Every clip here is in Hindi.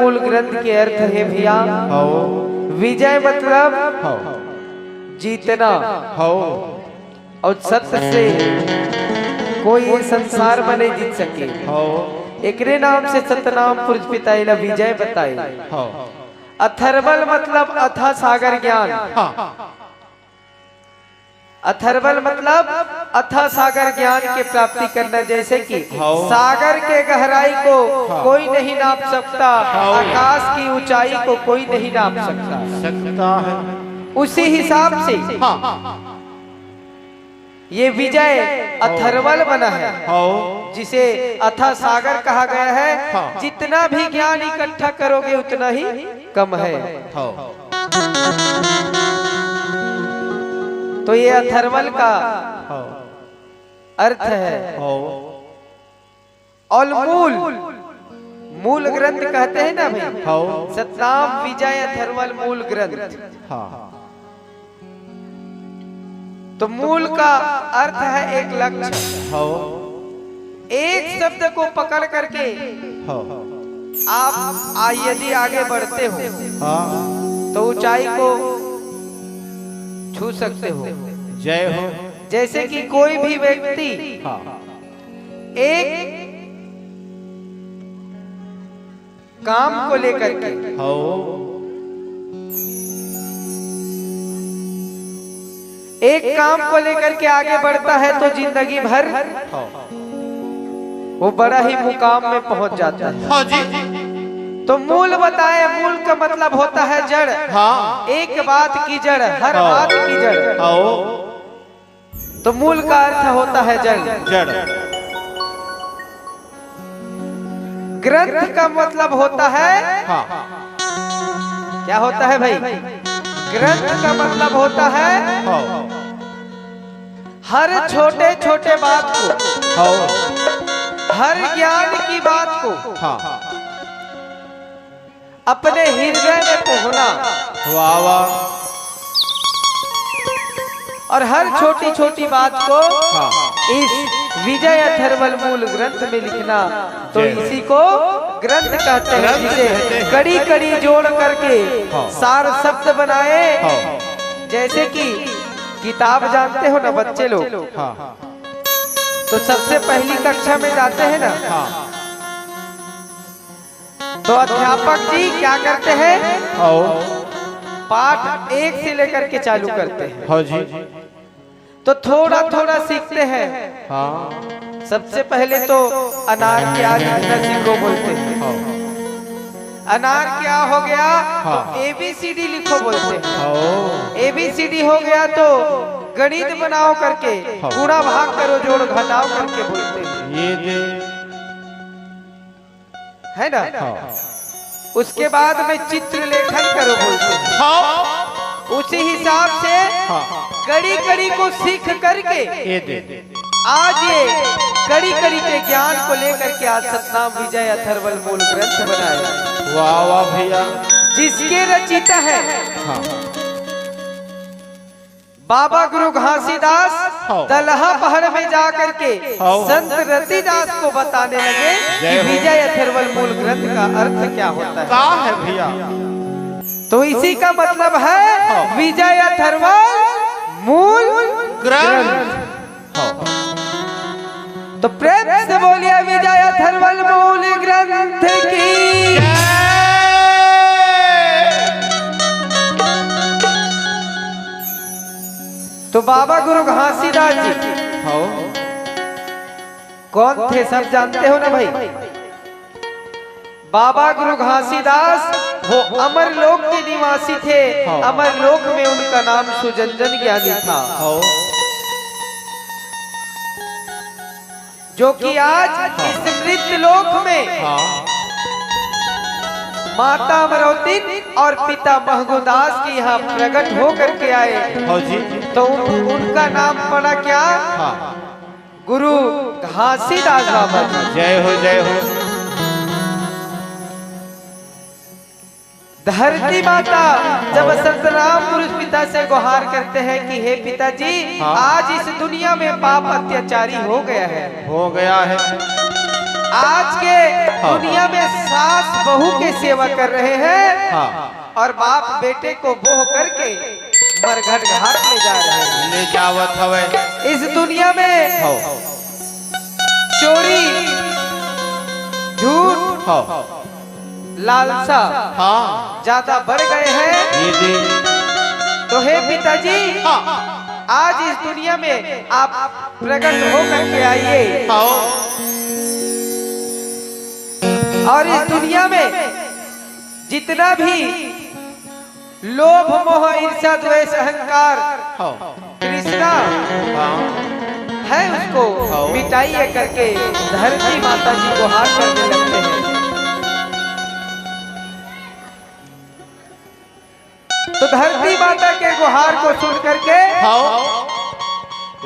मूल ग्रंथ के अर्थ है भैया। विजय मतलब जीतना और सत्य से कोई संसार में नहीं जीत सके। एकरे नाम से सतनाम पुरुष पिताइला विजय बताए। अथर्वल मतलब अथा सागर ज्ञान। अथर्वल मतलब अथा सागर ज्ञान के प्राप्ति करना, जैसे कि सागर के गहराई को कोई नहीं नाप सकता, आकाश की ऊंचाई को कोई नहीं नाप सकता है। उसी हिसाब से ये विजय अथर्वल बना है, जिसे अथा सागर कहा गया है। जितना भी ज्ञान इकट्ठा करोगे उतना ही कम है। तो ये अथर्वल का अर्थ है। और मूल ग्रंथ कहते हैं ना भाई, सतनाम विजय अथर्वल मूल ग्रंथ। तो मूल का अर्थ है एक लक्ष्य। एक शब्द को पकड़ करके आप यदि आगे बढ़ते हो तो ऊंचाई को छू सकते हो। जय हो। जैसे कि कोई भी व्यक्ति एक काम को लेकर के आगे बढ़ता है तो जिंदगी भर वो बड़ा ही मुकाम में पहुंच जाता है। तो मूल बताए, मूल का मतलब होता है जड़। एक बात की जड़, हर बात की जड़। तो मूल का अर्थ होता है जड़। ग्रंथ का मतलब होता है क्या होता है भाई? ग्रंथ का मतलब होता है हर छोटे छोटे बात को, हर ज्ञान की बात को अपने हृदय में पोहना। वाह वाह। और हर छोटी छोटी बात को इस विजय अथर्वल मूल ग्रंथ में लिखना। तो इसी को ग्रंथ कहते हैं, जिसे कड़ी कड़ी जोड़ करके सार शब्द बनाए। जैसे कि किताब जानते हो ना बच्चे लोग, तो सबसे पहली कक्षा में जाते हैं ना, तो अध्यापक जी क्या करते हैं? पाठ 1 से लेकर के चालू करते हैं। तो थोड़ा थोड़ा सीखते हैं। सबसे पहले तो अनार के आगे लिखना सीखो बोलते हैं। अनार क्या हो गया तो ABCD लिखो बोलते हैं। ABCD हो गया तो गणित बनाओ करके, गुणा भाग करो, जोड़ घटाओ करके बोलते हैं, है ना। उसके बाद में चित्र लेखन करो बोलते हैं। उसी हिसाब से कड़ी कड़ी को सीख करके आज ये कड़ी कड़ी के ज्ञान को लेकर के आज सतनाम विजय अथर्वल मूल ग्रंथ बनाया। वाह वाह भैया। जिसके रचिता है बाबा गुरु घासीदास, दलहा पहाड़ में जाकर के संत रतिदास को बताने लगे कि विजय अथर्वल मूल ग्रंथ का अर्थ क्या होता है भैया। तो इसी का मतलब है विजय अथर्वल मूल ग्रंथ। तो प्रेम से बोलिए विजय अथर्वल मूल ग्रंथ की। तो बाबा गुरु घासीदास जी कौन थे सब जानते हो ना भाई? बाबा गुरु घासीदास वो अमरलोक के निवासी थे। अमरलोक में उनका नाम सुजनजन ज्ञानी था, जो कि आज इस मृतलोक में माता अमरौती और पिता महगुदास की यहाँ प्रकट होकर के आए। तो उनका नाम पड़ा क्या? गुरु घासीदास बाबा। जय हो जय हो। धरती माता जब सतनाम पुरुष पिता से गुहार करते हैं कि हे पिताजी, आज इस दुनिया में पाप अत्याचारी हो गया है। आज के दुनिया में सास बहू के सेवा कर रहे हैं और बाप बेटे को बोह करके मरघट घाट ले जा रहे हैं। ले जावत हवे। इस दुनिया में चोरी, झूठ, लालसा ज्यादा बढ़ गए हैं। तो हे पिताजी, आज इस दुनिया में आप प्रकट होकर के आइए और इस दुनिया में जितना भी लोभ, मोह, ईर्ष्या, द्वेष, अहंकार, कृष्णा है उसको मिटाइए करके धरती माता जी को हाथ करने लगते हैं। तो धरती माता के गुहार को सुन करके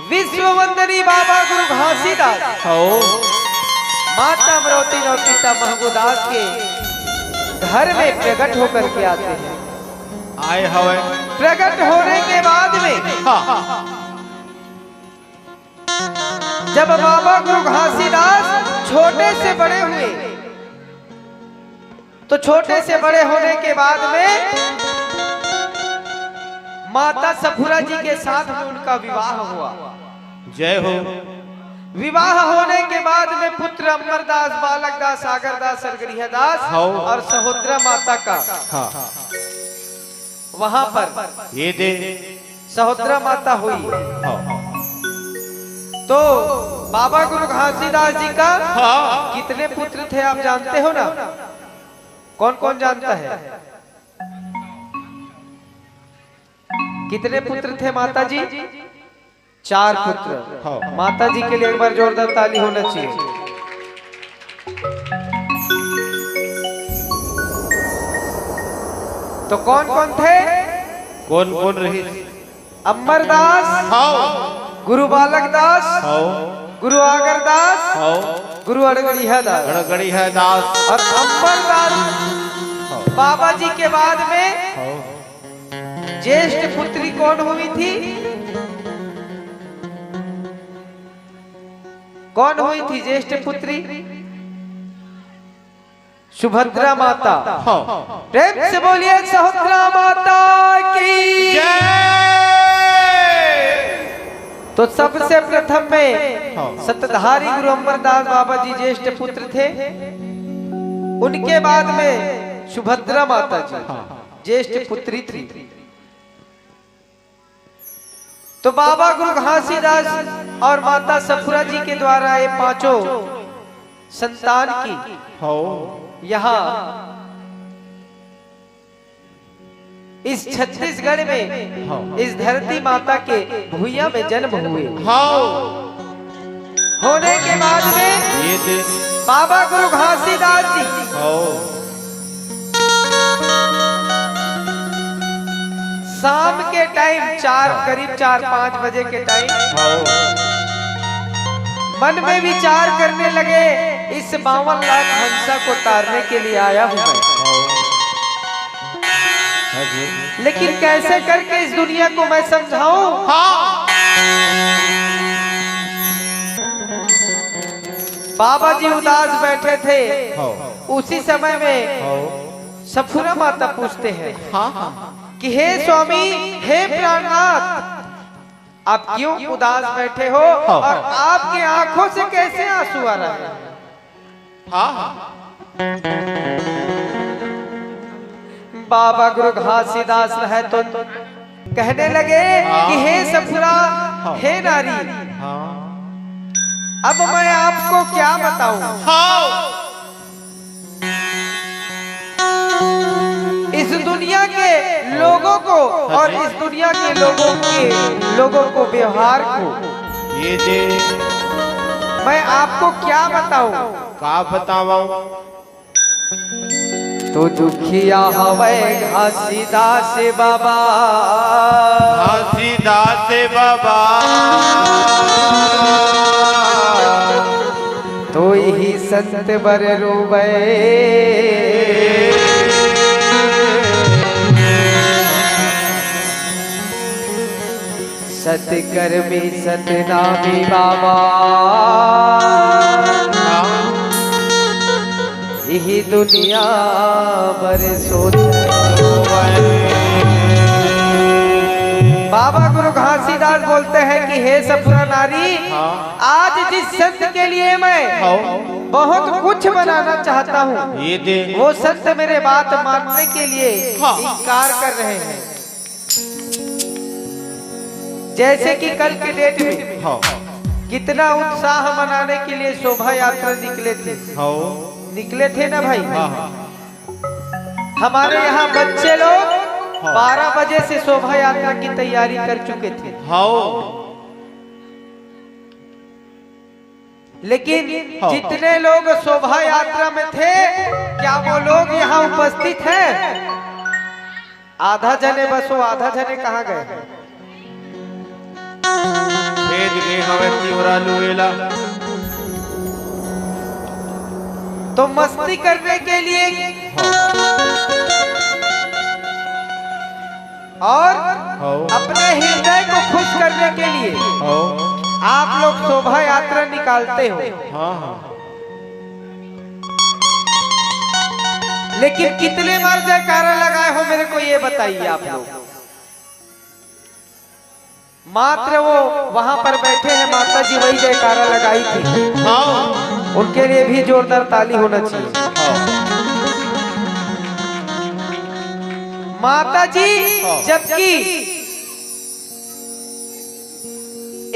विश्व वंदनी बाबा गुरु घासीदास माता अमरवती पिता महबूदास के घर में प्रकट होकर के आते हैं। आए हवे। प्रकट होने के बाद में जब बाबा गुरु घासीदास छोटे से बड़े हुए, तो छोटे से बड़े होने के बाद में माता सफुरा जी के साथ में उनका विवाह हुआ। जय हो। विवाह होने के बाद में पुत्र अमरदास, बालकदास, सागरदास, सरगरियादास और सहोदरा माता का वहां पर ये दे सहोदरा माता हुई। तो बाबा गुरु घासीदास जी का कितने पुत्र थे आप जानते हो ना? कौन कौन जानता है? कितने पुत्र थे माता जी? 4 पुत्र। माता जी के लिए एक बार जोरदार ताली होना चाहिए। तो कौन कौन थे? कौन कौन रही? अमरदास, गुरु बालकदास, गुरु आगरदास, गुरु अड़गड़ियादास और अमरदास। बाबा जी के बाद में ज्येष्ठ पुत्री कौन हुई थी? कौन हुई थी ज्येष्ठ पुत्री? सुभद्रा माता। प्रेम से बोलिए सुभद्रा माता की जय। तो सबसे प्रथम में सतधारी गुरु अमरदास बाबा जी ज्येष्ठ पुत्र थे। उनके बाद में सुभद्रा माता जी ज्येष्ठ पुत्री थी। तो बाबा गुरु घासीदास और माता सफुरा जी के द्वारा ये 5 संतान की यहाँ इस छत्तीसगढ़ में इस धरती माता के भूइया में जन्म हुए। होने के बाद में बाबा गुरु घासीदास जी शाम के टाइम करीब 4-5 बजे के टाइम मन में विचार करने लगे, इस 52 लाख हंसा को तारने के लिए आया हूं मैं, लेकिन कैसे करके इस दुनिया को मैं समझाऊं। बाबा जी उदास बैठे थे। उसी समय में सफुरा माता पूछते हैं कि हे स्वामी, हे प्राणनाथ, आप क्यों उदास बैठे हो और आपकी आंखों से कैसे आंसू आ रहा है? बाबा गुरु घासीदास है तो कहने लगे कि हे सफुरा, हे नारी, अब मैं आपको क्या बताऊं। इस दुनिया के लोगों को और इस दुनिया के लोगों को व्यवहार को ये दे मैं आपको क्या बताऊं। का बताऊं? तो दुखिया हवे घासीदास बाबा, घासीदास बाबा, तो ही संत बर रोवे, सतकर्मी सतनामी बाबा, यही दुनिया बड़े सोच। बाबा गुरु घासीदास बोलते हैं कि हे सफरा नारी, आज जिस संत के लिए मैं बहुत कुछ बनाना चाहता हूँ, ये दे वो संत मेरे बात मानने के लिए इनकार कर रहे हैं। जैसे कि कल के डेट में कितना उत्साह मनाने के लिए शोभा यात्रा निकले थे ना भाई। हमारे यहाँ बच्चे लोग 12 बजे से शोभा यात्रा की तैयारी कर चुके थे। लेकिन जितने लोग शोभा यात्रा में थे, क्या वो लोग यहाँ उपस्थित हैं? आधा जने बस, वो आधा जने कहाँ गए? तो मस्ती करने के लिए और अपने हृदय को खुश करने के लिए आप लोग शोभा यात्रा निकालते हो। लेकिन कितने बार जयकारा लगाए हो मेरे को ये बताइए आप लोग। मात्र वो वहां पर बैठे हैं माता जी, वही जयकारा लगाई थी। उनके लिए भी जोरदार ताली होना चाहिए। माता जी, जबकि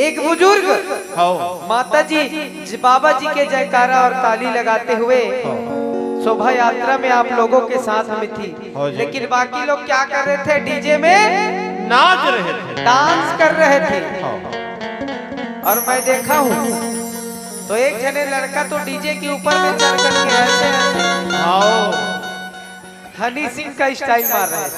एक बुजुर्ग माता जी बाबा जी के जयकारा और ताली लगाते हुए शोभा यात्रा में आप लोगों के साथ में थी, लेकिन बाकी लोग क्या कर रहे थे? डीजे में नाच रहे थे, डांस कर रहे थे। और मैं देखा हूँ तो एक जने लड़का तो डीजे के ऊपर में चढ़ करके ऐसे हनी सिंह का स्टाइल मार रहे थे।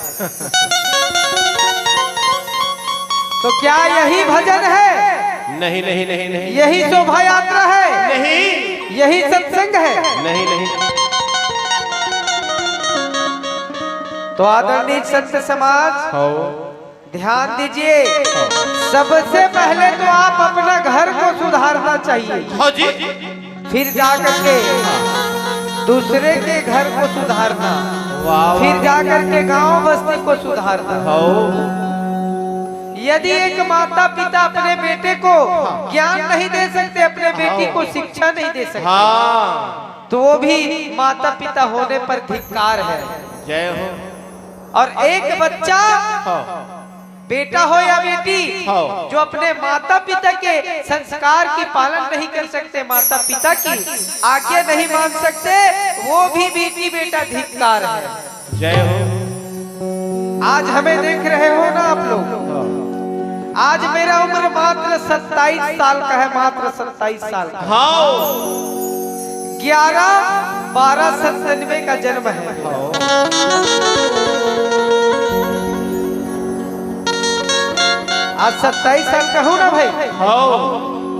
तो क्या यही भजन है? नहीं नहीं नहीं नहीं। यही शोभा यात्रा है? नहीं। यही सत्संग है? नहीं नहीं। तो आदरणीय संत समाज ध्यान दीजिए, सबसे पहले तो आप अपना घर को सुधारना चाहिए, फिर जाकर के दूसरे के घर को सुधारना, फिर जाकर के गांव बस्ती को सुधारना। यदि एक माता पिता अपने बेटे को ज्ञान नहीं दे सकते, अपने बेटी को शिक्षा नहीं दे सकते, तो वो भी माता पिता होने पर धिक्कार है। जय हो। और एक बच्चा बेटा हो या बेटी जो अपने माता पिता के संस्कार की पालन नहीं कर सकते, माता पिता की आज्ञा नहीं मान सकते, वो भी बेटी बेटा धिक्कार है। जय हो। आज हमें देख रहे हो ना आप लोग। आज मेरा उम्र मात्र 27 साल का है, मात्र 27 साल का। 11/12/97 का जन्म है। आज 27 साल का हूँ ना भाई।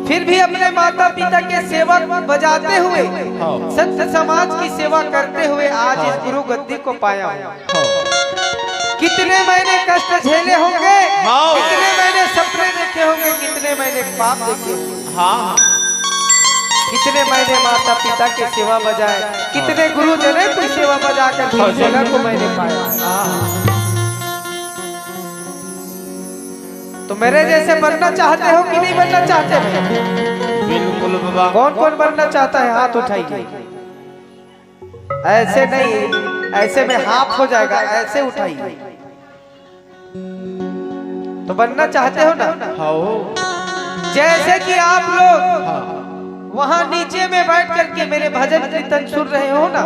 फिर भी अपने माता पिता के सेवक बजाते हुए, संत समाज की सेवा करते हुए आज इस गुरु गद्दी को पाया हूँ। कितने मैंने कष्ट झेले होंगे, कितने मैंने सपने देखे होंगे, कितने मैंने पाप देखे होंगे, कितने मैंने माता पिता के सेवा बजाए, कितने गुरुजनों की सेवा बजा कर जगह को मैंने पाया। तो मेरे जैसे बनना चाहते हो कि नहीं बनना चाहते? बिल्कुल बाबा। कौन कौन बनना चाहता है? हाथ उठाइए। ऐसे नहीं, ऐसे में हाफ हो जाएगा, ऐसे उठाइए। तो बनना चाहते हो ना? जैसे कि आप लोग वहां नीचे में बैठ करके मेरे भजन कीर्तन सुन रहे हो ना,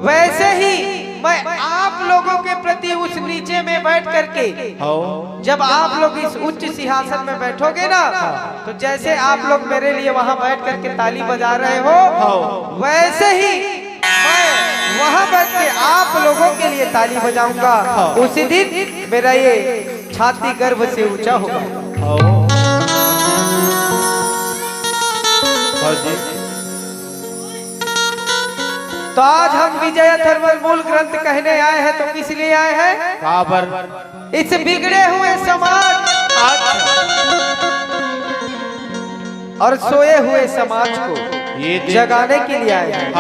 वैसे ही मैं आप लोगों के प्रति उस नीचे में बैठ करके, जब आप लोग इस उच्च सिंहासन में बैठोगे ना, तो जैसे आप लोग मेरे लिए वहां बैठ करके ताली बजा रहे हो, वैसे ही मैं वहां बैठ के आप लोगों के लिए ताली बजाऊंगा। उसी दिन मेरा ये छाती गर्व से ऊंचा होगा। तो आज हम विजय अथर्वण मूल ग्रंथ कहने आए हैं, तो किस लिए आए हैं? इस बिगड़े हुए समाज और सोए हुए समाज को जगाने के लिए आए हैं।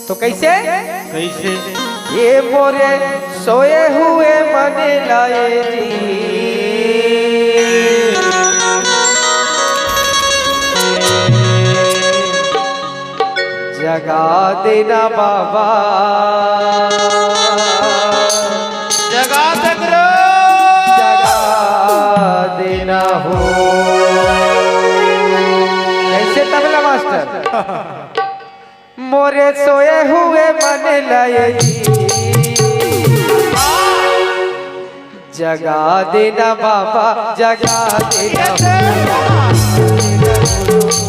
तो कैसे? कैसे? ये मोरे सोए हुए मन लाए जी, जगा देना बाबा, जगा दगरो, जगा देना हो। कैसे तबला मास्टर? मोरे सोए हुए मन लाए जी, जगा देना बाबा, जगा देना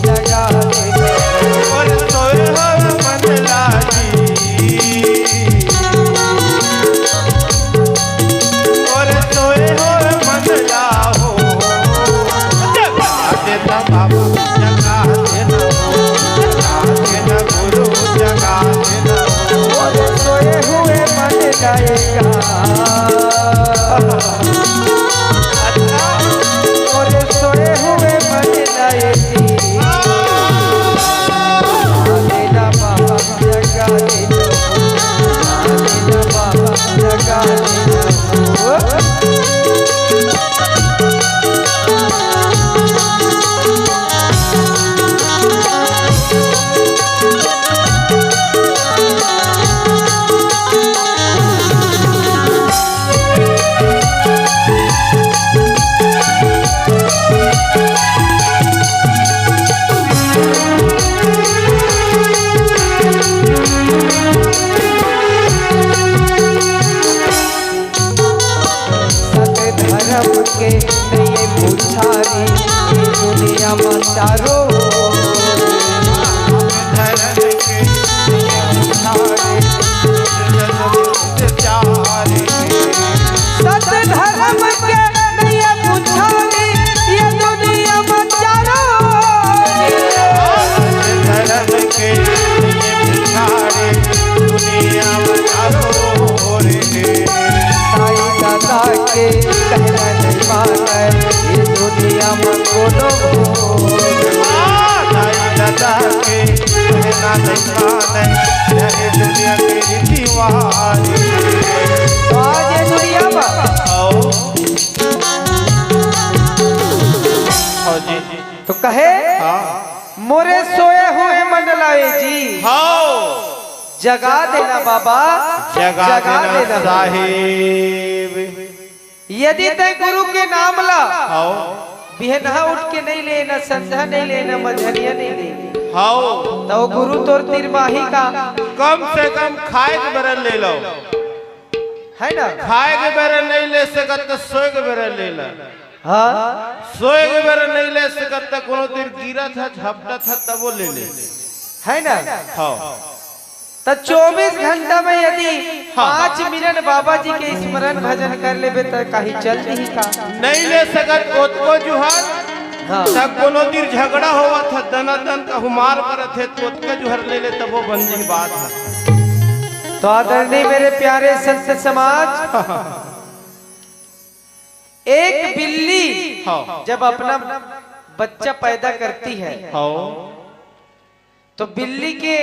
जगा देना। और सोए हो मन लाजी, और सोए हो मन लाहो, जगा देना बाबा, जगा देना हो, जगा देना गुरु, जगा देना हो। और सोए हुए मन लाएगा, और सोए हुए मन लाएगी, देना बाबा, जगा देना, देना बाबा, जगा देना। धर्म के नए पुछारी दुनिया में चारों, धर्म के चारे, सत धर्म के नए पुछारी ये दुनिया में चारों, धर्म के चारे दुनिया में चारों रे। साईं दादा के कहना नहीं माने ये दुनिया में कोनो हो। साईं दादा के कहना नहीं माने ये दुनिया की दीवारी। तो आज ये दुनिया में आओ जी, तो कहे मोरे सोए हुए मन लाए जी, हाँ जगा देना बाबा, जगा देना साहिब। यदि तय गुरु के नाम ला, आओ बिहनहा उठ के नहीं लेना, संध्या नहीं लेना, मझरिया नहीं लेना, आओ तो गुरु तोर तिरमाही का कम से कम खाए के बेरल ले लो, है ना? खाए के बेरल नहीं ले सकत तो सोए के बेरल ले ला। हाँ, सोए के बेरल नहीं ले सकत तो कोनो दिन गिरा था झपटा था तब वो ले ले, है ना? हाँ तो 24 घंटा में यदि 5 मिनट बाबा जी के स्मरण भजन कर लेबे तो कहीं चल नहीं का नहीं ले सकत को जुहर। हाँ। तब कोनो दिन झगड़ा हुआ था, दनादन का हुमार करत थे तो के जुहर ले ले तब वो बंदी बात है। तो आदरणीय मेरे प्यारे संत समाज, एक बिल्ली हाँ जब अपना बच्चा पैदा करती है हाँ तो बिल्ली के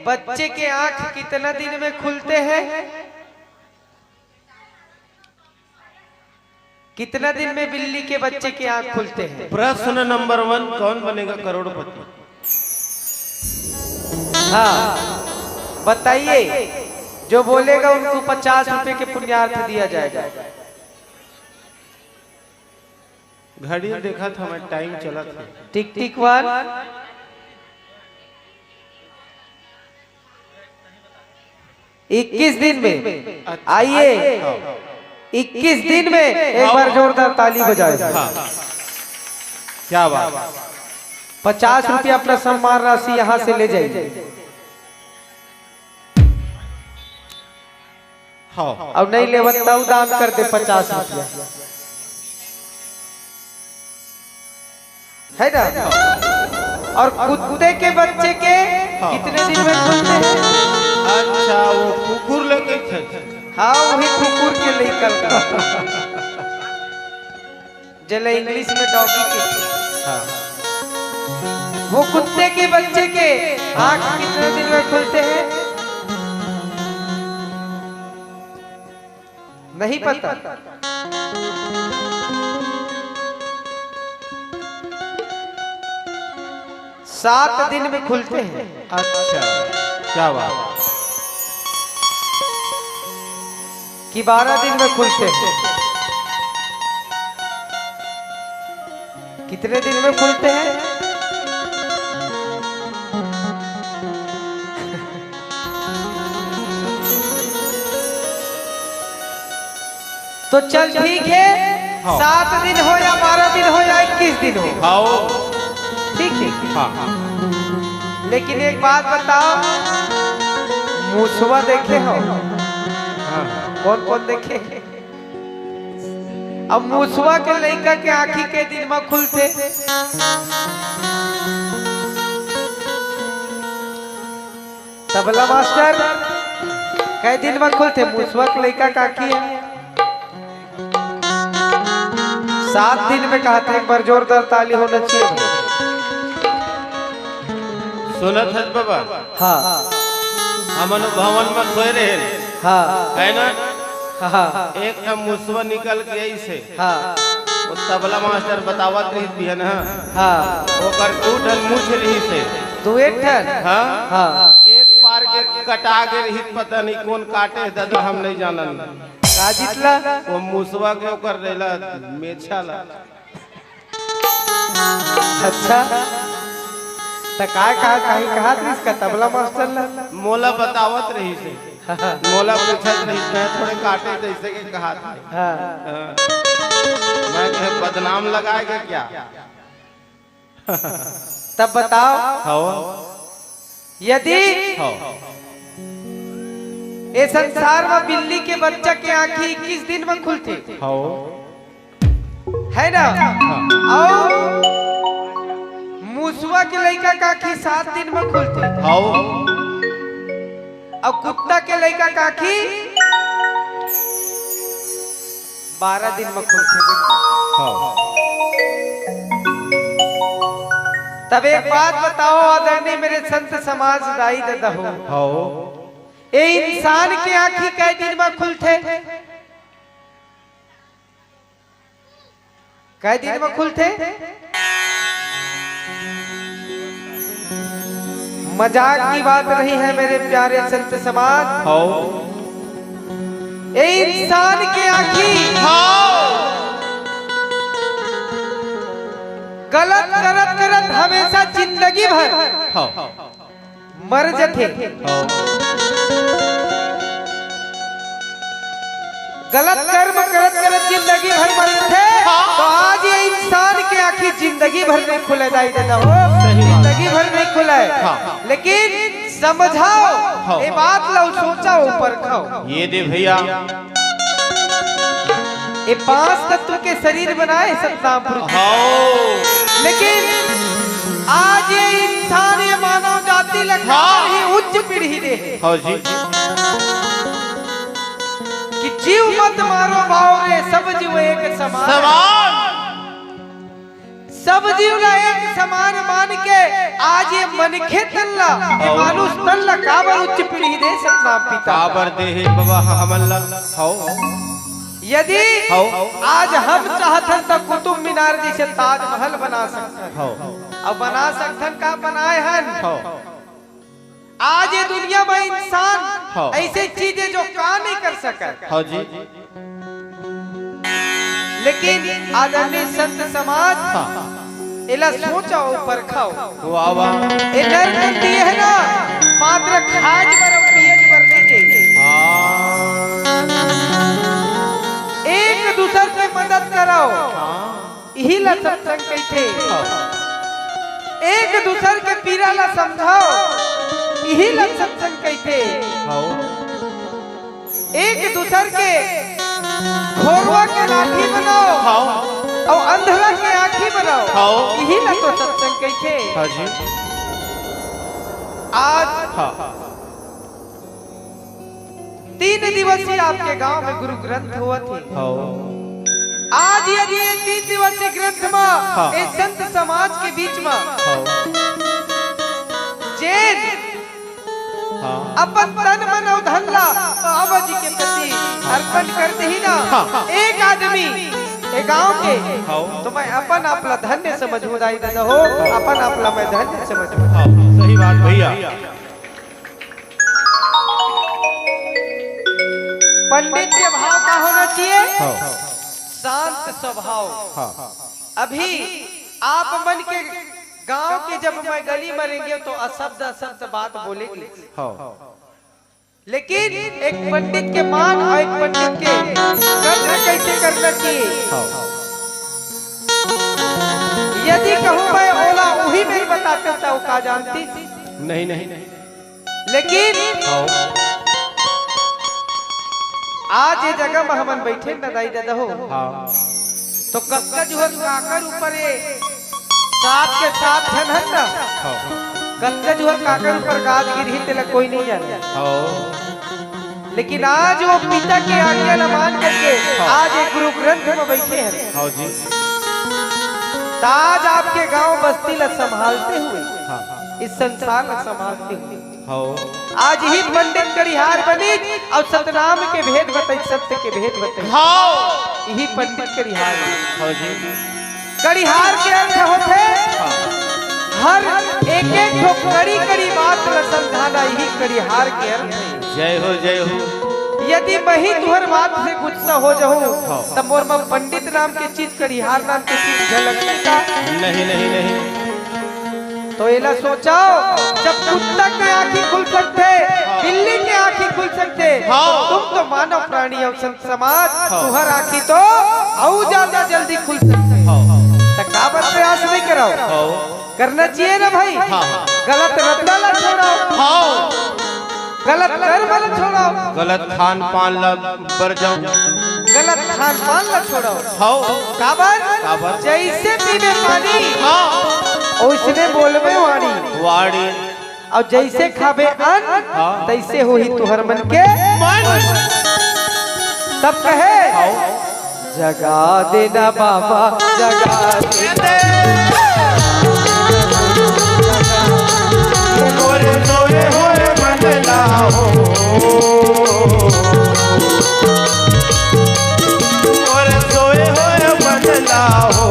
बच्चे के आंख कितना दिन में खुलते हैं? कितना दिन में बिल्ली के बच्चे के आंख खुलते हैं? प्रश्न नंबर 1, कौन बनेगा करोड़पति? हाँ बताइए, जो बोलेगा उनको 50 रुपए के पुण्यार्थ दिया जाएगा। घड़ी देखा था मैं, टाइम चला था। टिक टिक 1 21 दिन में, आइए 21 दिन में एक बार जोरदार ताली बजाए। हाँ। क्या बात, 50 रुपया अपना सम्मान राशि यहाँ से ले जाइए। हाँ अब नहीं ले बताओ, दान कर दे 50 रुपया, है ना? और कुत्ते के बच्चे के कितने दिन में खुलते हैं? अच्छा, वो कुकुर लेके थे। हाँ वही कुकुर के लेकर का जले इंग्लिश में डॉगी के, हाँ। वो कुत्ते के बच्चे के आंख कितने दिन में खुलते हैं? नहीं पता। 7 दिन में खुलते हैं। अच्छा, क्या बात। कि 12 दिन में खुलते हैं। कितने दिन में खुलते हैं? तो चल ठीक है, 7 दिन हो या 12 दिन हो या 21 दिन हो, आओ ठीक है। हाँ। लेकिन एक बात बताओ, मूसवा देखे हो? कौन कौन देखे? अब मूसवा के लड़का के आँखी के दिन में खुलते। तबला मास्टर कई दिन में खुलते? मूसवा के लड़का का आँखी है 7 दिन में। कहते हैं एक बार जोरदार ताली होना चाहिए। सुनत है बाबा। हाँ हम भवन में सोए रहे, हाँ है ना। हाँ एक मुसवा निकल के ऐसे हाँ वो तबला मास्टर बतावत रही थी है ना। हाँ ओकर टूटल मुछ रही से तू एक ठन। हाँ हाँ एक पार के कटा के रही, पता नहीं कौन काटे दादा, हम नहीं जानन। का जितला वो मुसवा के ओकर रेला मेछा ला। अच्छा तो कहा इसका तबला मास्टर ला? मोला बतावत रही से, मोला पूछत रही मैं थोड़े काटे जैसे के कहा था। हाँ। मैं कहे बदनाम लगाएगा क्या। तब बताओ, हाँ यदि ये संसार में बिल्ली के बच्चा के आँखी 21 दिन में खुलती है ना, और मूसवा के लड़का का आँखी 7 दिन में खुलते, और कुत्ता के लड़का का आँखी 12 दिन में खुलते। तब एक बात बताओ आदरणीय मेरे संत समाज दाई दादा हो, ये इंसान के आँखी कई दिन में खुलते? कई दिन में खुलते? मजाक की बात नहीं है मेरे प्यारे संत समाज। ये इंसान के आँखी गलत करत करत हमेशा जिंदगी भर मर जाते। गलत कर्म करत करत जिंदगी भर मरते। तो आज ये इंसान के आँखी जिंदगी भर नहीं खुले दाई दादा हो, जिंदगी भर नहीं खुले। लेकिन समझाओ ये बात लो, सोचा ऊपर खाओ। ये दे भैया, ये 5 तत्व के शरीर बनाए सतनाम पुरुष, लेकिन आज ये इंसान ये मानव जाति लगा ही उच्च पीढ़ी दे कि जीव मत मारो भाव रे, सब जीव एक समान। सब जीव ला एक समान मान के आज ये मनखे तल्ला ये मानुष तल्ला काबर उच्च पीढ़ी दे सतनाम पिता काबर दे हे बाबा हमल्ला। यदि आज हम चाहते तो कुतुब मीनार जैसे ताजमहल बना सकते, अब बना सकते का बनाए हैं। आज ये दुनिया में इंसान ऐसे चीजें जो काम नहीं कर सका, लेकिन आदरणीय संत समाज इला सोचा ऊपर खाओ। ये नरकंती है ना, मात्र खाज पर और पियज पर नहीं। एक दूसरे की मदद करो, यही ला सत्संग कहते। एक दूसरे के पीड़ा ला समझाओ, यही ला सत्संग कहते। एक दूसरे के घोरवा के लाठी बनाओ और अंधरा के आँखी बनाओ, यही ला तो सत्संग कहते। आज 3 दिवसीय आपके गांव में गुरु ग्रंथ हुआ थे। आज यदि 3 दिवसीय ग्रंथ में इस संत समाज के बीच में जैन अपन तन मन और धन ला बाबा जी के प्रति अर्पण करते ही ना एक आदमी एक गांव के तो मैं अपन आपला धन्य समझू दाई दादा हो, अपन आपला मैं धन्य समझू। सही बात भैया। पंडित के भाव का होना चाहिए शांत स्वभाव। अभी आप मन के गांव के जब मैं गली मरेंगे तो अशब्द बात बोलेंगे, लेकिन एक पंडित के मान और एक पंडित के कर्म कैसे करना चाहिए। यदि कहूँ मैं ओला वही नहीं बताते तो का जानती नहीं नहीं, लेकिन आज ये जगह में हम बैठे न दाई दादा हो तो कक्का जो है काकर ऊपर साथ के साथ है ना कक्का जो है काकर ऊपर गाज गिरी तेला कोई नहीं जाने। लेकिन आज वो पिता के आज्ञा न मान करके आज एक गुरु ग्रंथ में बैठे हैं जी। आज आपके गांव बस्ती ला संभालते हुए इस संसार ला संभालते हुए आज ही पंडित करिहार बनी और सतनाम के भेद बताई, सत्य के भेद बताई। यही पंडित करिहार करिहार के अर्थ होते हर एक एक कड़ी कड़ी बात ला समझाना, यही करिहार के अर्थ है। जय हो जय हो। यदि मैं ही तुहर बात से गुस्सा हो जाऊं तब मोर में पंडित नाम की चीज करिहार नाम की चीज झलकने का नहीं नहीं नहीं। तो एला सोचाओ जब कुत्ता के आँखें खुल सकते, बिल्ली के आँखें खुल सकते, तुम तो मानव प्राणी और समाज तुहर आँखी तो और ज्यादा जल्दी खुल सकते। तकाबर प्रयास नहीं कराओ, करना चाहिए ना भाई। गलत रत्ना ला छोड़ो, गलत कर्म ला छोड़ो, गलत खान पान ला बर जाओ, गलत खान पान ला छोड़ो। काबर जैसे पीने पानी उसने बोलबे वाणी वाणी और जैसे खाबे अन्न तैसे हो ही तुहर मन के तब कहे जगा देना बाबा जगा देना सोए होए बदला हो और सोए होए बदला हो।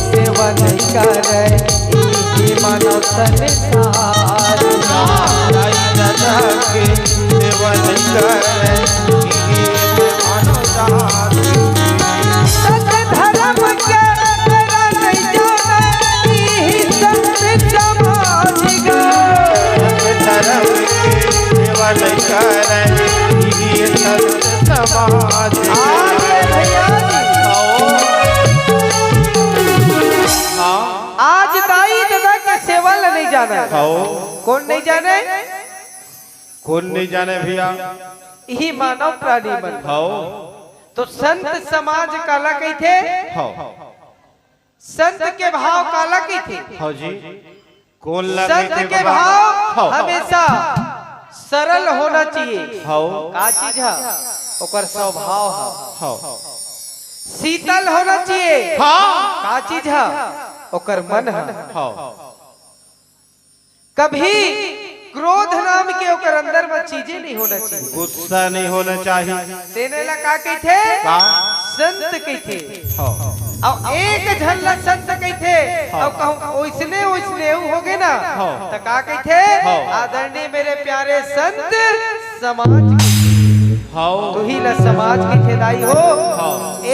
सेवा नहीं करे मानव संसार के सेवा नहीं करे मानव धर्म के तेरा नहीं जाने यही संत समाज धर्म के सेवा नहीं करे यही संत समाज। आज दाई दादा के सेवा ला नहीं जाना कौन नहीं जाने, कौन नहीं जाने भैया, यही मानव प्राणी बन तो संत समाज काला कही थे, संत के भाव काला की थी जी। कौन संत के भाव हमेशा सरल होना चाहिए। का चीज है ओकर स्वभाव है शीतल होना चाहिए। का चीज है ओकर मन है। कभी क्रोध नाम के ओकर अंदर में चीजें नहीं होना चाहिए, गुस्सा नहीं होना चाहिए। सेने ला का कहते संत कहते अब एक झल्ला संत कहते अब कहूँ ओइसने ओइसने हो गए ना तो का कहते आदरणीय मेरे प्यारे संत समाज तू ही ल समाज की ठेदाई हो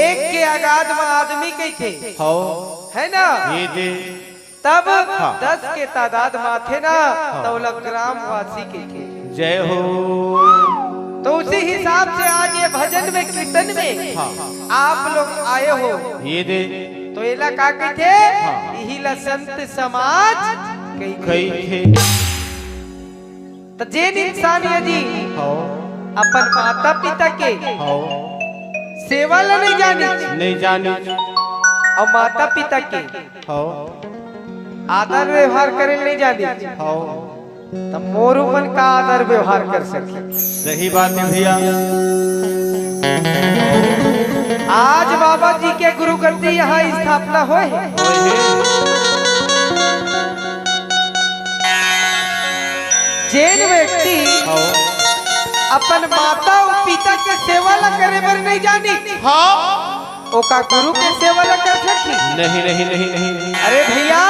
एक के आगाज में आदमी कहते है ना तब 10 के तादाद माथे ना तो ग्रामवासी कहते जय हो। तो उसी हिसाब से आज ये भजन में कीर्तन में आप लोग आए हो ये दे तो एला का कहते यही ला संत समाज कही थे तो जेन इंसान यदि अपन माता पिता के सेवा ला नहीं जानी और माता पिता के आदर व्यवहार करे नहीं जानी तब मोरू मन का आदर व्यवहार कर सके। सही बात है भैया। आज बाबा जी के गुरु गद्दी यहाँ स्थापना होए जैन व्यक्ति अपन माता और पिता के सेवा ला करे बर नहीं जानी ओका गुरु के सेवा ला कर सकी नहीं। अरे भैया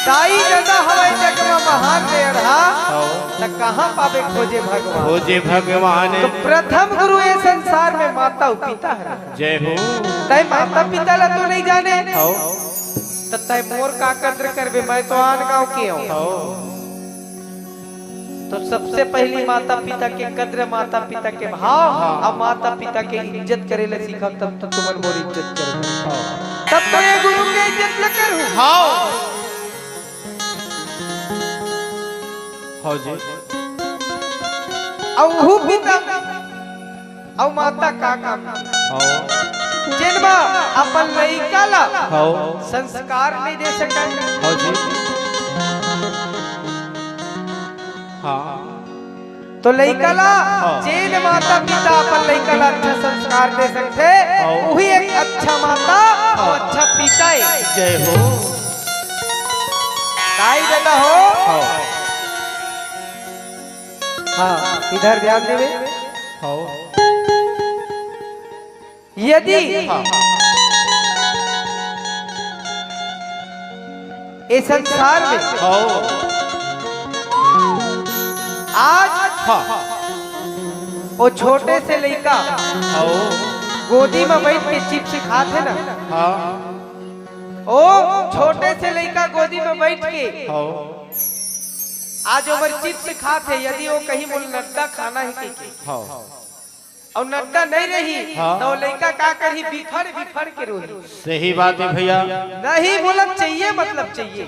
ताई दादा हवाई जग में महान रे रहा त कहां पावे खोजे भगवान तो प्रथम गुरु ये संसार में माता और पिता है। जय हो। तय माता पिता ला तो नहीं जाने तो तय मोर का कद्र करबे मैं तो आन गांव के हूं तो सबसे पहली माता पिता के कद्र माता पिता के भाव अब माता पिता के इज्जत करे ला सीखा तब तो तुमन मोर इज्जत करबे तब तो ये गुरु के इज्जत ल करू हाँ जी। औ पिता औ माता का काम जिनमा अपन लइका ला संस्कार नहीं दे सकन हाँ जी। हाँ तो लइका ला जेन माता पिता अपन लइका ला अच्छा संस्कार दे सकते वही एक अच्छा माता और अच्छा पिता है। जय हो। ताई दादा हो हाँ इधर ध्यान देवे यदि इस संसार में आज वो छोटे से लड़का गोदी में बैठ के चिप्स खाते ना ओ छोटे से लड़का गोदी में बैठ के आज ओवर चिप्स खाते यदि वो कहीं बोल नड्डा खाना है और नड्डा नहीं रही तो लड़का का करी बिफर के रोही। सही बात है भैया। नहीं बोलत चाहिए मतलब चाहिए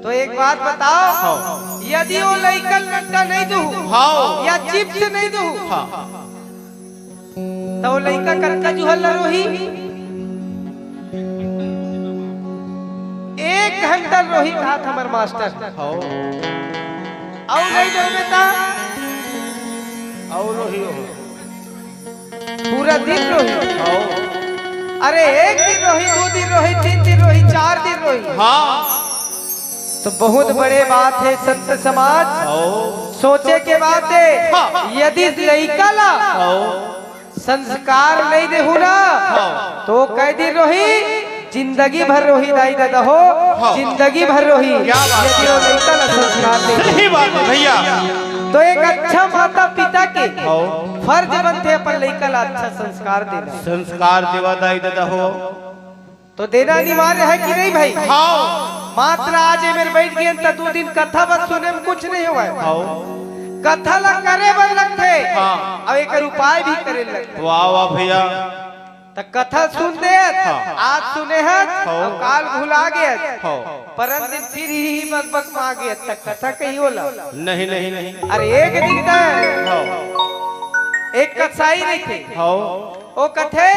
तो एक बात बताओ यदि वो लड़का नड्डा नहीं दू या चिप्स नहीं दू तो वो लड़का कनका जुहल रोही 1 घंटा रोही कहा था हमारे मास्टर और नहीं दो बेटा और रोही पूरा दिन रोही अरे 1 दिन रोही 2 दिन रोही 3 दिन रोही 4 दिन रोही तो बहुत बड़े बात है संत समाज सोचे के बात है यदि लड़का ला संस्कार नहीं देहू ना तो कई दिन रोही जिंदगी भर रोही दाई दादा हो जिंदगी भर रोही यदि वो लड़का ला संस्कार दे। सही बात है भैया। तो एक अच्छा माता पिता के फर्ज बनते अपन लड़का ला अच्छा संस्कार देना संस्कार देवा दाई दादा हो तो देना अनिवार्य है कि नहीं भाई। मात्र आज मेरे बैठ गए तो 2 दिन कथा बस सुने में कुछ नहीं हुआ कथा ला करे बन लगते और एक उपाय भी करे लगते। वाह वाह भैया। तो कथा सुन दे आज सुने हैं और काल भुला गए परम दिन फिर ही बक में आ गए तक कथा कहीं होला नहीं। अरे एक दिन का एक कसाई नहीं थे वो कथे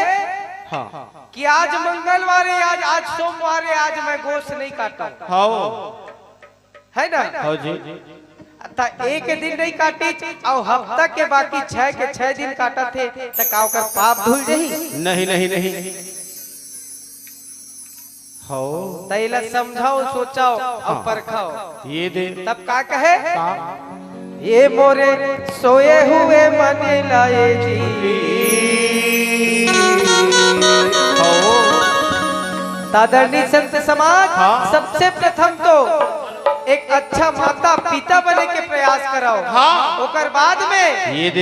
कि आज मंगलवार है आज सोमवार है आज मैं गोश्त नहीं काटा है ना जी। एक दिन नहीं काटी और हफ्ता के बाकी 6 के 6 दिन काटा थे तो का ओकर पाप धुल जही नहीं तैला समझाओ सोचाओ और परखाओ ये दे तब का कहे ये मोरे सोए हुए मन लाए जी। आदरणीय संत समाज, सबसे प्रथम तो एक अच्छा माता पिता बने के प्रयास कराओ। ओकर बाद में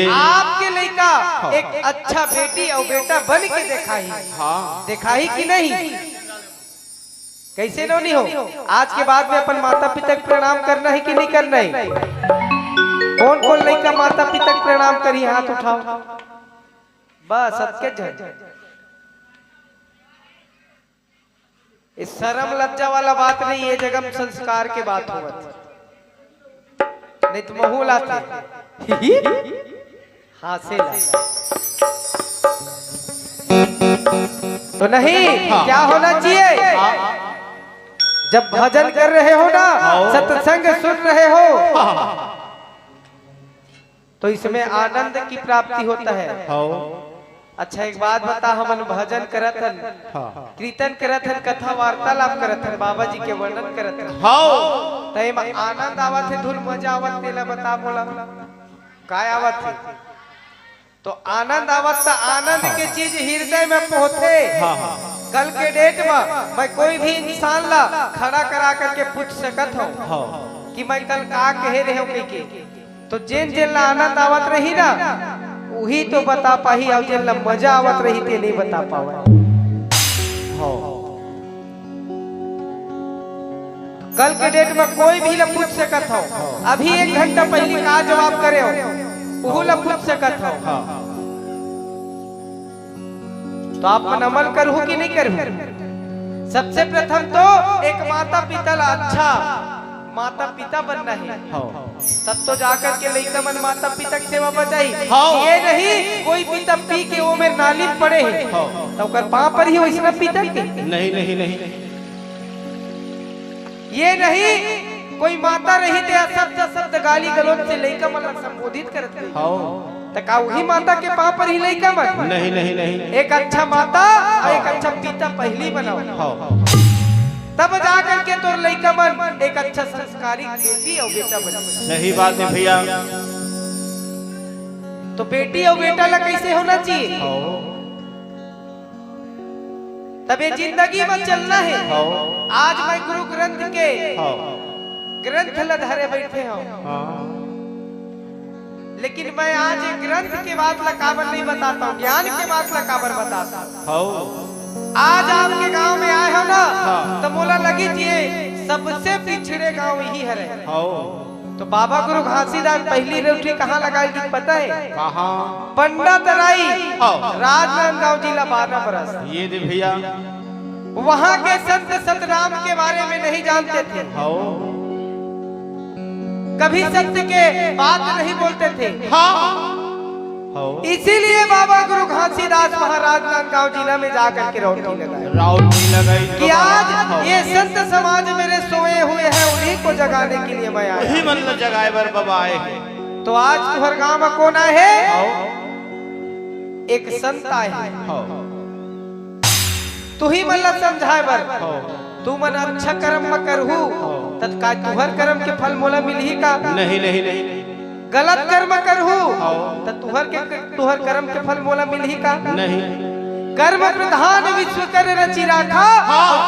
आपके लड़का एक अच्छा बेटी और बेटा बन के दिखाई कि नहीं? कैसे नहीं हो? आज के बाद में अपन माता पिता को प्रणाम करना है कि नहीं करना है? कौन कौन लड़का माता पिता को प्रणाम करी? हाथ उठाओ। बस सबके जन। इस शर्म लज्जा वाला बात नहीं, ये जगह में संस्कार के बात होगा, नहीं तो महू लाते हासे तो नहीं। क्या होना चाहिए? जब भजन कर रहे हो ना, सत्संग सुन रहे हो, तो इसमें आनंद की प्राप्ति होता है। अच्छा एक बात बता, हम भजन करत हन, कीर्तन करत हन, कथा वार्तालाप करत हन, बाबा जी के वर्णन करत हन, तय में आनंद आवत है, धुन मजा आवत तेला बता बोला काय आवत है? तो आनंद आवत था, आनंद के चीज हृदय में पहुंचे। कल के डेट में मैं कोई भी इंसान ला खड़ा करा करके पूछ सकत हूँ कि मैं कल का कहे रहे हो के, तो जेन जेन ला आनंद आवत रही ना वही तो बता पाही, और जेन ला मजा आवत रही ते नहीं बता पावा। कल के डेट में कोई भी ला पूछ सकत हो, अभी 1 घंटा पहले का जवाब करे हो वो ला पूछ सकत हो। तो आप मन अमल करू कि नहीं करू? सबसे प्रथम तो एक माता पिता ला अच्छा माता पिता बनना है, तब तो जाकर के लड़का मन माता पिता की सेवा बजाई। ये नहीं कोई पिता पी के वो में नाली पड़े है तो कर पांव पर ही वैसा पिता के नहीं नहीं नहीं। ये नहीं कोई माता रही थे शब्द गाली गलौज से लड़का मन संबोधित करते तो का वही माता के पांव पर ही लड़का मन? नहीं नहीं नहीं। एक अच्छा माता और एक अच्छा पिता पहली बनाओ, तब जाकर के तो लड़का मन एक अच्छा संस्कारी बेटी और बेटा बने। सही बात है भैया। तो बेटी और बेटा ला कैसे होना चाहिए? तब ये जिंदगी में चलना है। आज मैं गुरु ग्रंथ के ग्रंथ ला धरे बैठे हूँ, लेकिन मैं आज ग्रंथ के बात ला काबर नहीं बताता हूँ, ज्ञान के बात ला काबर बताता हूँ। आज आपके गांव में आए हो ना, तो मोला लगी चाहिए सबसे पिछड़े गांव यही है। तो बाबा गुरु घासीदास पहली रोटी कहाँ लगाई थी पता है? कहाँ? पंडा तराई, राजनांदगांव जिला 12 बरस। ये दे भैया, वहाँ के संत सतराम के बारे में नहीं जानते थे, कभी सत्य के बात नहीं बोलते थे। इसीलिए बाबा गुरु घासीदास महाराज गांव जिला में जाकर के राउटी लगाई कि आज ये संत समाज मेरे सोए हुए हैं, उन्हीं को जगाने के लिए मैं आया। वही मन जगाए बर बाबा आए हैं। तो आज तुम्हारे गांव में कौन आए है? एक संत आए हैं, तू ही मन समझाए बर। तू मन अच्छा कर्म में करहू तत्काल तुहर कर्म के फल मोला मिलही का? नहीं नहीं नहीं। गलत कर्म करहू तो तुहर कर्म के फल मोला मिलही का? नहीं। कर्म प्रधान विश्व कर रचि राखा,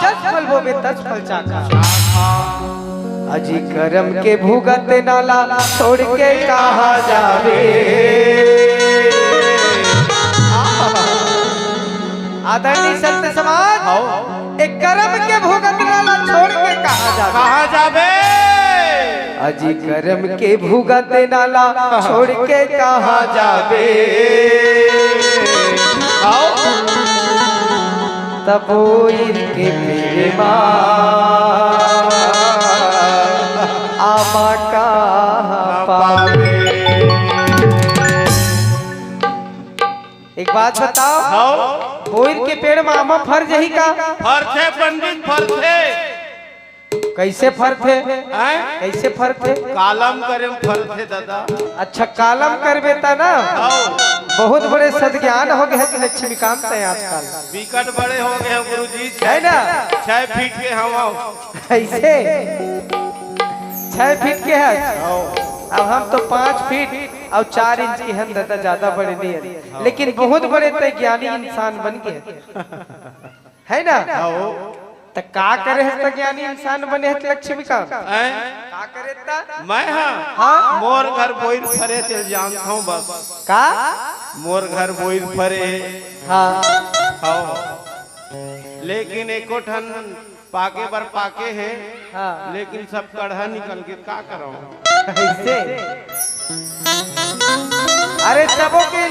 जस फल बोवे तस फल चाखा। अजी कर्म के भुगत नाला छोड़ के कहाँ जावे। आदरणीय संत समाज, एक कर्म के भुगत नाला छोड़ के कहाँ जावे? अजी कर्म के भुगत नाला छोड़ के कहाँ जावे। तब इनके प्रेमा आमा कहाँ पावे। एक बात बताओ, बोइर के पेड़ में आमा फर जही का? फर थे पंडित, फर थे। कैसे फर थे? कैसे फर थे? कालम करे फर थे दादा। अच्छा कालम कर बेता ना, बहुत बड़े सदज्ञान हो गए कि लक्ष्मीकांत है आजकल। विकट बड़े हो गए हैं गुरुजी, है ना? 6 फीट के हम ऐसे 6 फीट के है। अब हम तो 5 फीट और 4 इंच की हम दादा ज्यादा बड़े नहीं है, लेकिन बहुत बड़े तो ज्ञानी इंसान बन गए है ना। तो का करे है तो ज्ञानी इंसान बने है लक्ष्मीकांत का करे ता मैं हाँ मोर घर बोइर फरे ते जानता हूँ बस का मोर घर बोइर फरे हाँ लेकिन एको ठन पाके बर पाके है हाँ लेकिन सब कढ़ा निकल के का करो ऐसे अरे सबों के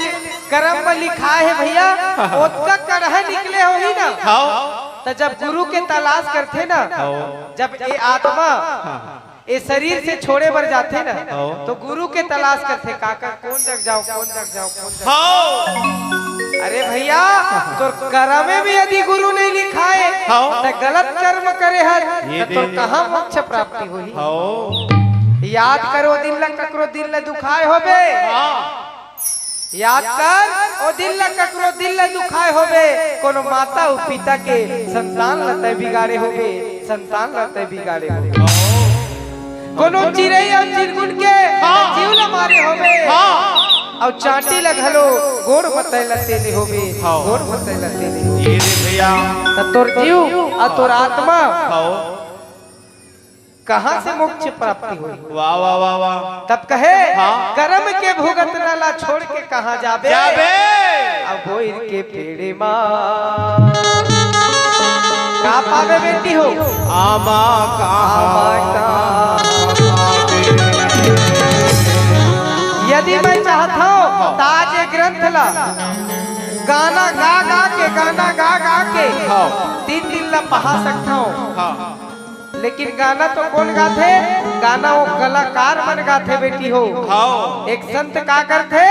कर्म में लिखा है भैया उसका कढ़ा निकले हो ही ना। तो जब गुरु के तलाश करते ना, जब ये आत्मा ये शरीर से छोड़े बर जाते ना तो गुरु के तलाश करते काका कौन जग जाओ कौन जग जाओ कौन जग जाओ। अरे भैया तो कर्म में भी यदि गुरु नहीं लिखा है तो गलत कर्म करे है तो कहाँ मोक्ष प्राप्ति हुई। याद करो दिल ल ककरो दिल ल दुखाए होबे, याद कर ओ दिल ल ककरो दिल ल दुखाए होबे, कोनो माता और पिता के संतान लते बिगाड़े होबे, संतान लते बिगाड़े होबे, कोनो चिड़ै और चिरगुन के जीव ल मारे होबे और चांटी ल घलो गोड़ मते लते ले होबे, गोड़ मते लते ले ये रे भैया त तोर जीव और तोर आत्मा कहाँ से मोक्ष प्राप्ति हुई। वाह वाह वाह वाह तब कहे कर्म के भुगत नाला छोड़ के कहाँ जाबे अब बोइर के पेड़े माँ का पावे बेटी हो आमा यदि मैं चाहता हूँ ताज ग्रंथ ला गाना गा के 3 दिन ला पढ़ा सकता हूँ, लेकिन गाना तो कौन गाथे, गाना वो कलाकार मन गाथे बेटी हो। एक संत का करते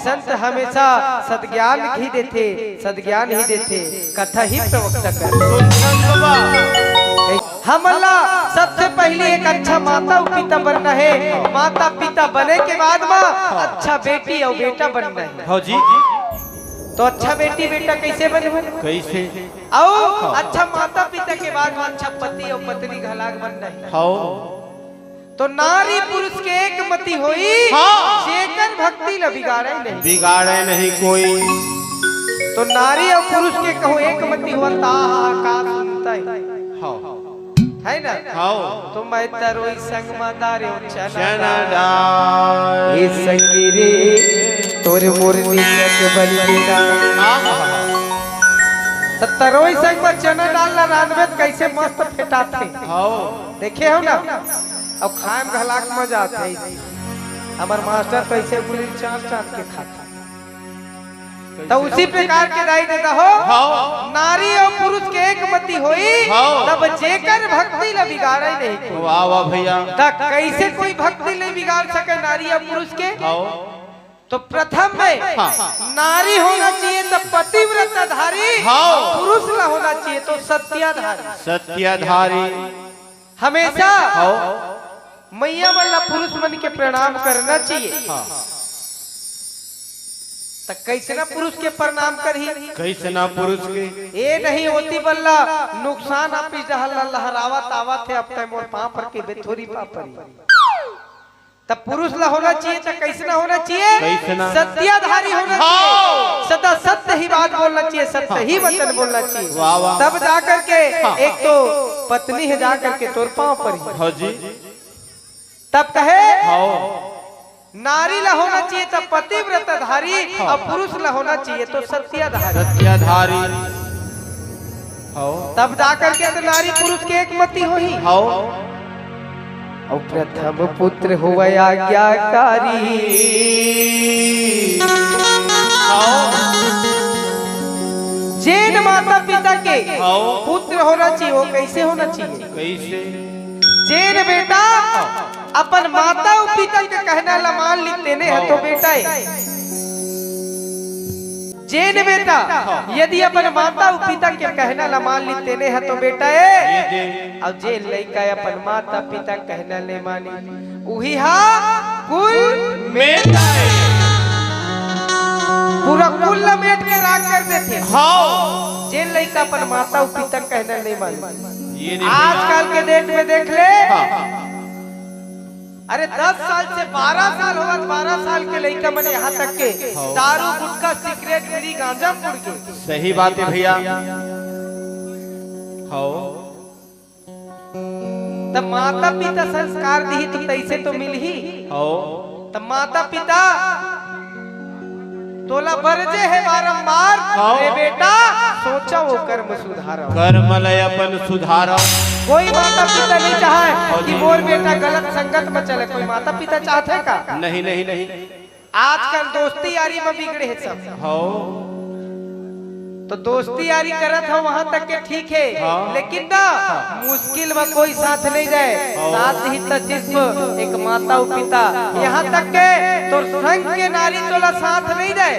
संत हमेशा सद्ज्ञान ही देते, सद्ज्ञान ही देते, कथा ही प्रवक्ता करते। हमला सबसे पहले एक अच्छा माता और पिता बनना है, माता पिता बने के बाद में अच्छा बेटी और बेटा बनना है। हाँ जी तो अच्छा बेटी बेटा कैसे बने कैसे और अच्छा माता पिता के बाद में अच्छा पति और पत्नी घलाग बनना है। तो नारी पुरुष के एक मति होई जेकर भक्ति ल बिगाड़े नहीं कोई। तो नारी और पुरुष के कहो एक मति हुआ का सुनता है ना। तो मैं तरोई संग मदारे चना डाल ये संगी रे तोरे मोर नियत बलिना तो तरोई संग में चना डालना रानवेद कैसे मस्त फेटाते देखे हो ना। अब खाए में घलाक मजा आता है। हमार मास्टर कैसे गुली चाट चाट के खाता तो उसी प्रकार के दाई देता हो नारी और पुरुष के एक मति होई तब जेकर भक्ति ल बिगाड़े नहीं। वाह वाह भैया तब कैसे कोई भक्ति नहीं बिगाड़ सके नारी और पुरुष के। तो प्रथम में नारी होना चाहिए तो पतिव्रताधारी, पुरुष ला होना चाहिए तो सत्याधारी। हमेशा मैया वाला पुरुष मन के प्रणाम करना चाहिए। तो कैसे ना पुरुष के प्रणाम करही, कैसे ना पुरुष के ये नहीं होती बल्ला नुकसान आपी लहरावत आवत है अब तक मोर पांव पर के बेथोरी पापरी। तब पुरुष ला होना चाहिए तो कैसे ना होना चाहिए, सत्याधारी होना चाहिए, सदा सत्य ही बात बोलना चाहिए, सत्य ही वचन बोलना चाहिए। तब जाकर के एक तो पत्नी है जाकर के तोर पांव पर तब कहे नारी ला होना चाहिए तो पतिव्रताधारी और पुरुष ला होना चाहिए तो सत्याधारी। तब जाकर के तो नारी पुरुष के एक मति होही। और प्रथम पुत्र हुआ आज्ञाकारी, जैन माता पिता के पुत्र होना चाहिए। वो कैसे होना चाहिए, कैसे जैन बेटा अपन माता और पिता के कहना ला मान लेने हैं तो बेटा है। जैन बेटा यदि अपन माता और पिता के कहना ला मान लेने हैं तो बेटा है। अब जैन लड़का अपन माता पिता कहना ले मानी वही कुल बेटा है। पूरा कुल लमेट के राग कर देते। जैन लड़का अपन माता और पिता कहना नहीं मानी। आजकल के डेट में देख ले अरे 10 साल से 12 साल हुआ, 12 साल के लड़का मन यहाँ तक के दारू गुटखा सिगरेट बीड़ी गांजा पुड़ के। सही बात है भैया। हो तब माता पिता संस्कार दी तो तैसे तो मिल ही। हो तब माता पिता तोला बरजे है बारंबार, रे बेटा सोचा वो कर्म सुधारो। कर्म लय अपन सुधारो। कोई माता पिता नहीं चाहे कि मोर बेटा गलत संगत में चले, कोई माता पिता चाहते हैं का? नहीं नहीं नहीं। आजकल दोस्ती यारी में बिगड़े हैं सब। हो तो दोस्ती यारी करत हो वहां तक के ठीक है, लेकिन ना मुश्किल में कोई साथ नहीं जाए। साथ ही तो सिर्फ एक माता और पिता, यहाँ तक के तो संग के नारी तोला साथ नहीं जाए।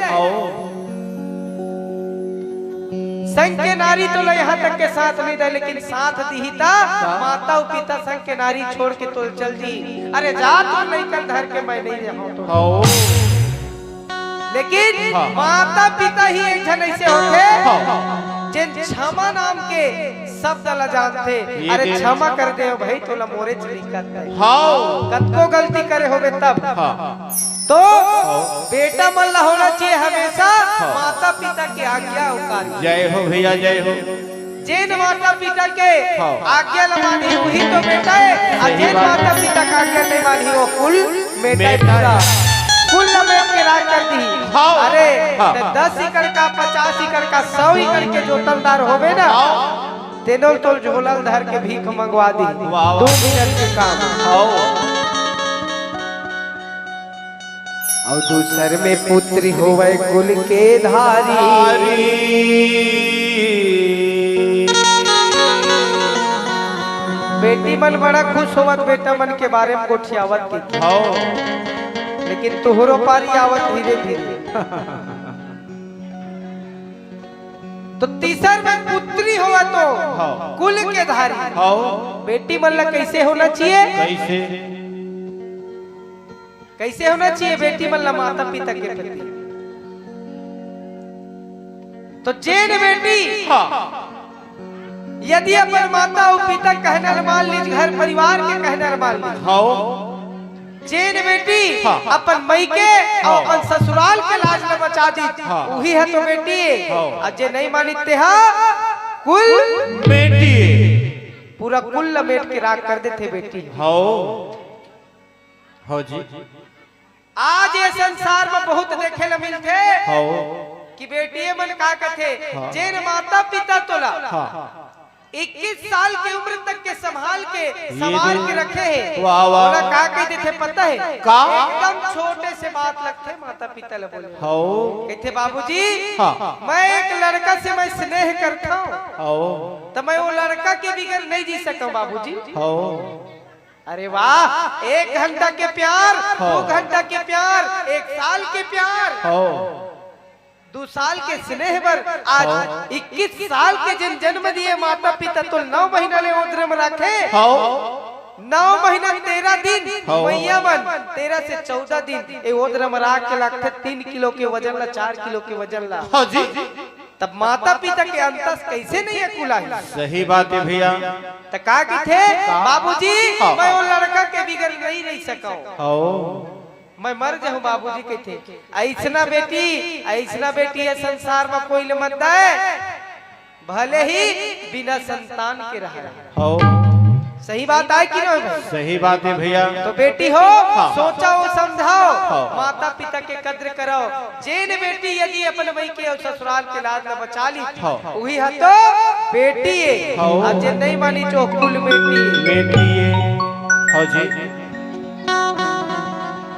संग के नारी तोला यहाँ तक के साथ नहीं जाए, लेकिन साथ दीहिता माता और पिता संग के नारी छोड़ के तो चल जी। अरे जा तो नहीं कर धर के मैं नहीं रहूं तो। लेकिन माता पिता ही एक जन ऐसे होते जिन क्षमा नाम के शब्द ला जानते। अरे क्षमा कर दे भाई तोला मोरे चली करता है। कतको गलती करे होगे तब तो बेटा मन ला होना चाहिए हमेशा माता पिता की आज्ञा उकारी। जय हो भैया जय हो। जिन माता पिता के आज्ञा न मानी वही तो बेटा है, और जिन माता पिता का आज्ञा नहीं मानी वो कुल बेटा कुल में के राज कर दी। अरे 10 एकड़ का 50 एकड़ का 100 एकड़ के जोतलदार होवे ना, तेनों तो झोलल धर के भीख मंगवा दी 2 मिनट के काम। और दूसर में पुत्री होवे कुल के धारी। बेटी मन बड़ा खुश होवत बेटा मन के बारे में गोठियावत की, लेकिन तुहरो पारी आवत धीरे धीरे। तो तीसर में पुत्री हुआ तो कुल के धारी। बेटी मन ला कैसे होना चाहिए? कैसे होना चाहिए बेटी मन ला माता पिता के प्रति? तो जेन बेटी यदि अपन माता और पिता कहना मान लीजिए, घर परिवार के कहना मान लीजिए, जेन बेटी अपन मई के और अपन ससुराल के लाज में बचा दी वही है तो बेटी। और जे नहीं मानते हैं कुल बेटी, पूरा कुल लपेट के राख कर देते बेटी। हो जी। आज ये संसार में बहुत देखे ला मिलते कि बेटी मन का कथे जेन माता पिता तोला 21 साल की उम्र तक के संभाल के संभाल के रखे है। बोला का कहते थे पता है? एकदम छोटे से बात लगते माता पिता ले बोले कहते बाबूजी मैं एक लड़का से मैं स्नेह करता हूँ तो मैं वो लड़का के बगैर नहीं जी सकता हूँ बाबूजी। अरे वाह, 1 घंटा के प्यार, 2 घंटा के प्यार, 1 साल के प्यार, 2 साल के स्नेह पर आज 21 साल के जिन जन्म दिए माता पिता तो 9 महीना ले ओद्र में रखे। 9 महीना 13 दिन मैया मन 13 से 14 दिन ए ओद्र में रख के लगते 3 किलो के वजन ला 4 किलो के वजन ला। तब माता पिता के अंतस कैसे नहीं है कुला? सही बात है भैया। तो का की थे बाबूजी मैं वो लड़का के बिगड़ नहीं रह सका, मैं मर जाऊं बाबूजी कहते। ऐसना बेटी है संसार में कोई मत दे, भले ही बिना संतान के रहा। सही बात है कि नहीं? सही बात है भैया। तो बेटी हो सोचाओ समझाओ, माता पिता के कद्र करो। जेन बेटी यदि अपन भाई के ससुराल के लाज न बचा ली वही है तो बेटी है, और जे नहीं मानी जो कुल बेटी है। हो जी।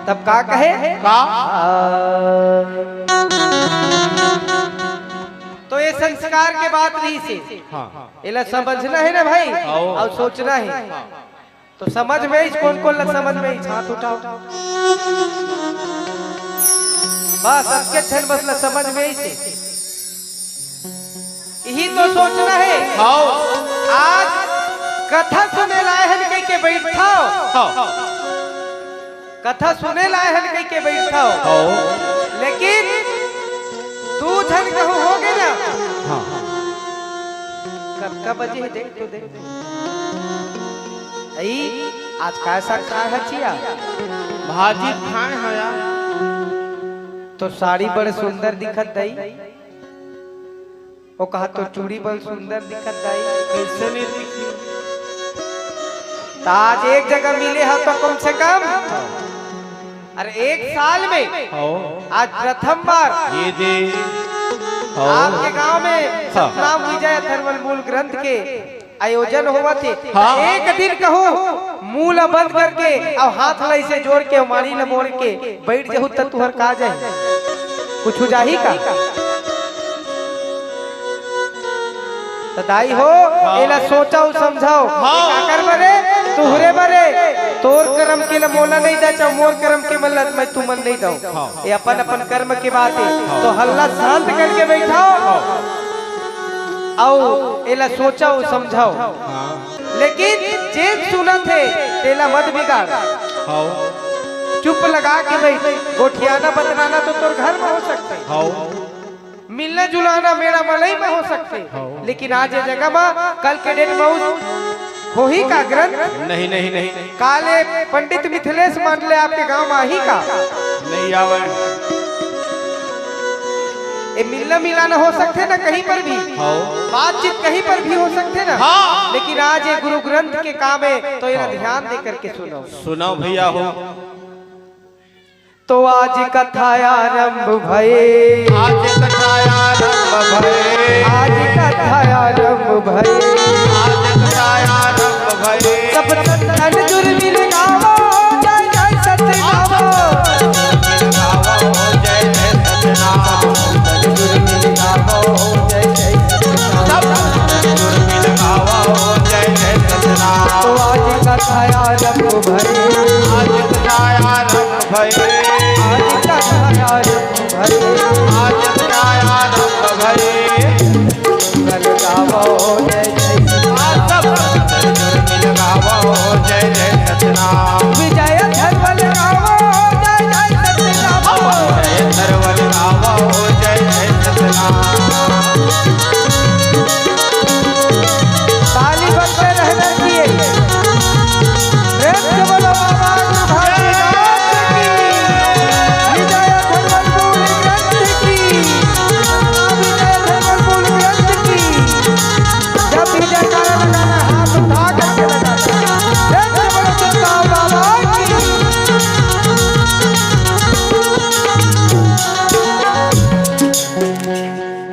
तब का कहे तो ये संस्कार के बात रही से इला समझना है ना भाई, और सोचना है। तो समझ में कौन कौन लग समझ में हाथ उठाओ बस सबके छन बस ल समझ में यही तो सोचना है। आज कथा सुने लाए हैं कहीं के बैठाओ, कथा सुने लाए हैं कहीं के बैठाओ, लेकिन 2 जन कहूँ हो गए ना। कब बजे है देख तो देख। आज कैसा खाए है चिया? भाजी खाए हैं यार। तो साड़ी बड़े सुंदर दिखत दई, वो कहा तो चूड़ी बड़ सुंदर दिखत दई। कैसे नहीं दिखी? तो आज एक जगह मिले हो तो कम से कम, अरे एक साल में आज प्रथम बार ये दे आपके गांव में सतनाम विजय अथर्वण मूल ग्रंथ के आयोजन हुआ थे। हाँ। एक दिन कहो मूल बंद करके और हाथ लाई से जोड़ के मारी न मोड़ के बैठ जाऊ तो तुहर का जाए कुछ हो जाही का? तदाई हो एला सोचाओ समझाओ का कर बरे तुहरे बरे तोर कर्म के मोला नहीं दा चाहो मोर कर्म के मल्लत मैं तू मन नहीं दो। ये अपन अपन कर्म की बात है तो हल्ला शांत करके बैठाओ आओ एला सोचाओ समझाओ। लेकिन जेन सुना थे तेला मत बिगाड़, चुप लगा के बैठ। गोठियाना बदनाना तो तोर घर में हो सकते, मिलना जुलाना मेरा मलई में हो सकते, लेकिन आज ये जगह में कल के डेट में हो ही का ग्रंथ नहीं नहीं नहीं काले पंडित मिथिलेश मांडले आपके गांव में ही का नहीं आवे। ये मिलना मिलाना हो सकते ना कहीं पर भी, बातचीत कहीं पर भी हो सकते ना। हाँ। लेकिन आज ये गुरु ग्रंथ के काम है तो ये ध्यान दे करके सुनो। सुनाओ भैया हो। तो आज कथा आरंभ भये, आज कथा आरंभ भये, आज कथा आरंभ भये, आज कथा आरंभ भये। सब संतन जुर्मिल गावो जय जय सतनाम, जय जय सतनाम, संतन जुर्मिल गावो जय जय सतनाम, जुर्मिल गावो जय जय सतनाम। तो आज कथा आरंभ भये, आज कथा आरंभ भये, आज कथा आरंभ भये, आज कथा आरंभ भये। मंगल गावो जय जय